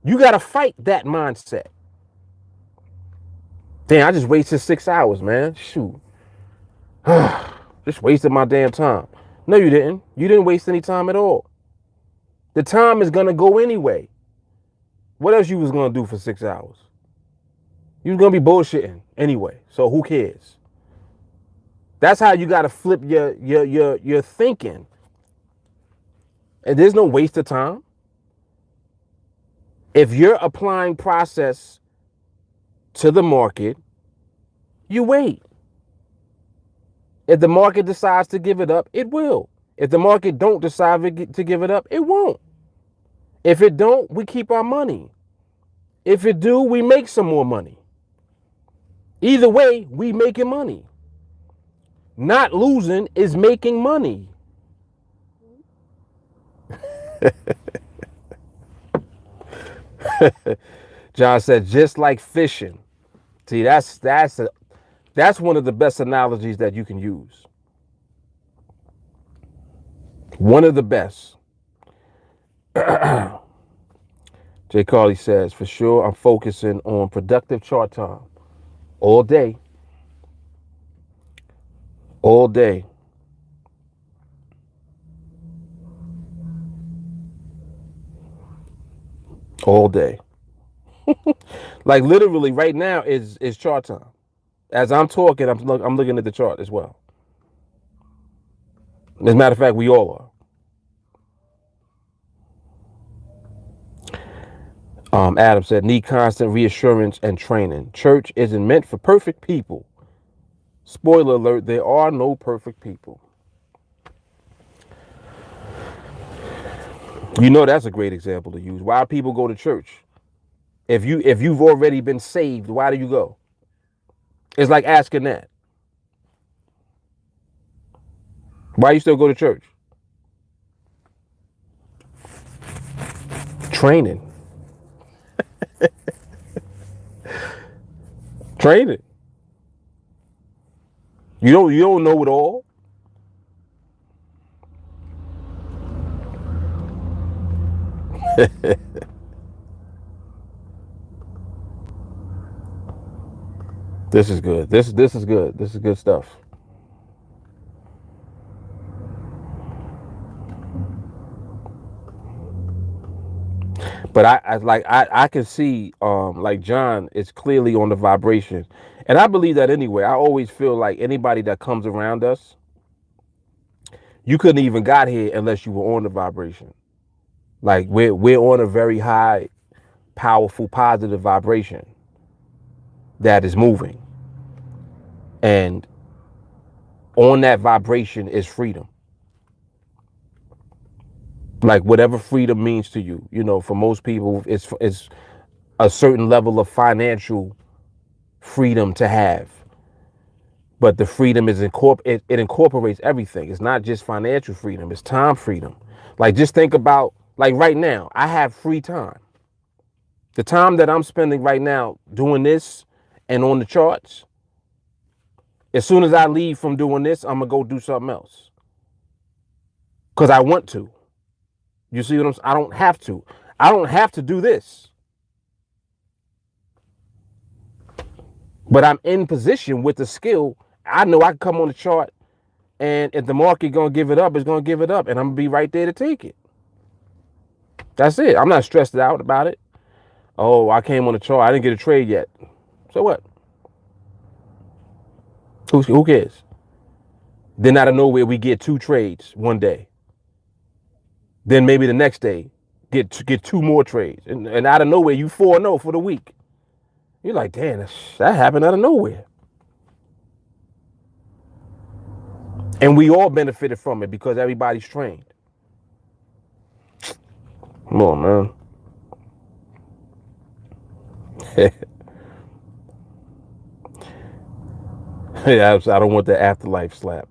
You gotta fight that mindset. Damn, I just wasted 6 hours, man. Shoot. Just wasted my damn time. No, you didn't. You didn't waste any time at all. The time is gonna go anyway. What else you was gonna do for 6 hours? You was gonna be bullshitting anyway. So who cares? That's how you gotta flip your thinking. And there's no waste of time. If you're applying process to the market, you wait. If the market decides to give it up, it will. If the market don't decide to give it up, it won't. If it don't, we keep our money. If it do, we make some more money. Either way, we making money. Not losing is making money. John said, just like fishing. See, that's one of the best analogies that you can use. One of the best. Jay Carly says, for sure, I'm focusing on productive chart time all day. All day. All day. Like literally right now is chart time. As I'm talking, I'm looking at the chart as well. As a matter of fact, we all are. Adam said, need constant reassurance and training. Church isn't meant for perfect people. Spoiler alert, there are no perfect people. You know that's a great example to use. Why people go to church? If you've already been saved, why do you go? It's like asking that. Why you still go to church? Training. Training. You don't know it all. This is good. This is good. This is good stuff. But I can see like John is clearly on the vibration. And I believe that anyway. I always feel like anybody that comes around us, you couldn't even got here unless you were on the vibration. Like we're on a very high, powerful, positive vibration that is moving. And on that vibration is freedom. Like whatever freedom means to you, you know, for most people, it's a certain level of financial freedom to have. But the freedom is it incorporates everything. It's not just financial freedom, it's time freedom. Like just think about like right now, I have free time. The time that I'm spending right now doing this and on the charts, as soon as I leave from doing this, I'm gonna go do something else. Cause I want to. You see what I'm saying? I don't have to. I don't have to do this. But I'm in position with the skill. I know I can come on the chart, and if the market gonna give it up, it's gonna give it up, and I'm gonna be right there to take it. That's it. I'm not stressed out about it. Oh, I came on the chart. I didn't get a trade yet. So what? Who cares? Then out of nowhere, we get 2 trades one day. Then maybe the next day, get 2 more trades, and out of nowhere, you 4-0 for the week. You're like, damn, that happened out of nowhere. And we all benefited from it because everybody's trained. Come on, man. Yeah, I don't want the afterlife slap.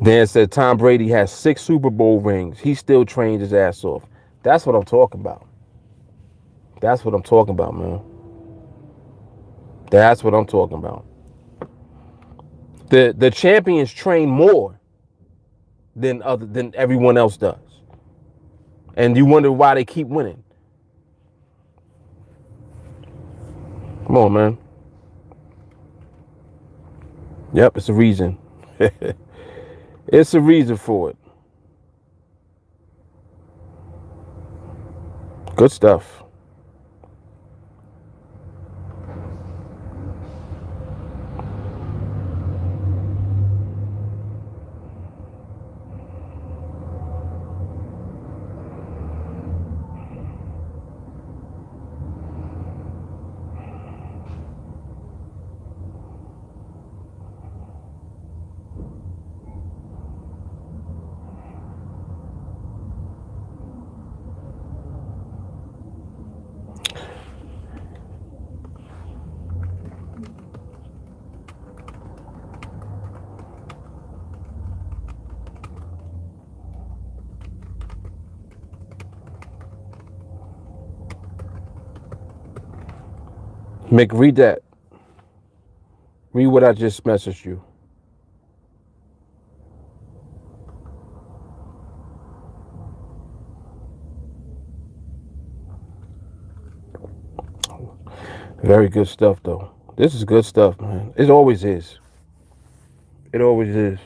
Dan said Tom Brady has 6 Super Bowl rings. He still trained his ass off. That's what I'm talking about. That's what I'm talking about, man. That's what I'm talking about. The champions train more than everyone else does. And you wonder why they keep winning. Come on, man. Yep, it's a reason. It's a reason for it. Good stuff. Mick, read that. Read what I just messaged you. Very good stuff, though. This is good stuff, man. It always is. It always is.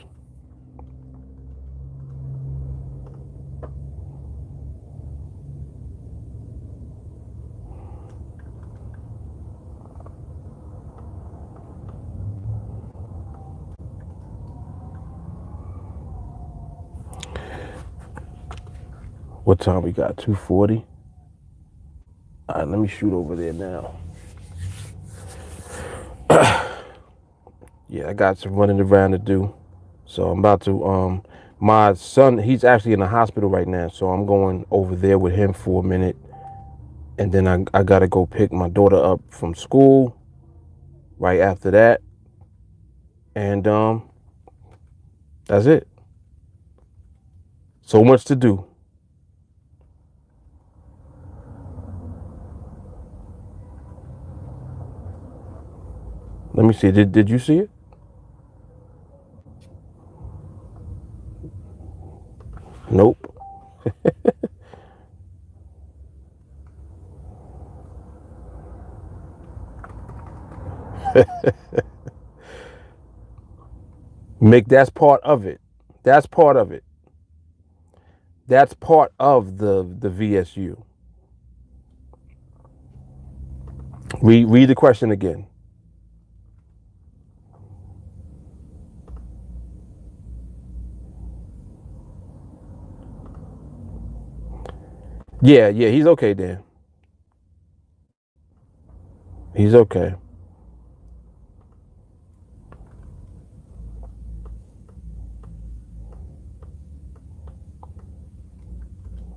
What time we got? 2:40. All right, let me shoot over there now. Yeah, I got some running around to do. So I'm about to, my son, he's actually in the hospital right now. So I'm going over there with him for a minute. And then I got to go pick my daughter up from school right after that. And that's it. So much to do. Let me see. Did you see it? Nope. Mick, that's part of it. That's part of it. That's part of the VSU. Read the question again. Yeah, he's okay, Dan. He's okay.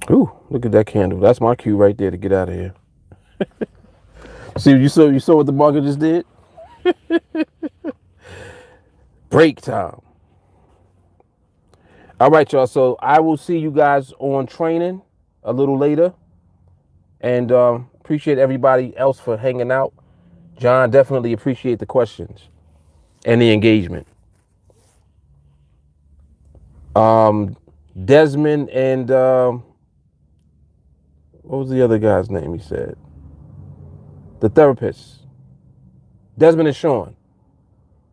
Ooh, look at that candle. That's my cue right there to get out of here. See, you saw what the market just did? Break time. All right, y'all. So I will see you guys on training a little later. And appreciate everybody else for hanging out. John, definitely appreciate the questions and the engagement. Desmond and what was the other guy's name he said? The therapist. Desmond and Sean.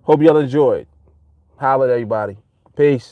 Hope y'all enjoyed. Holla at everybody. Peace.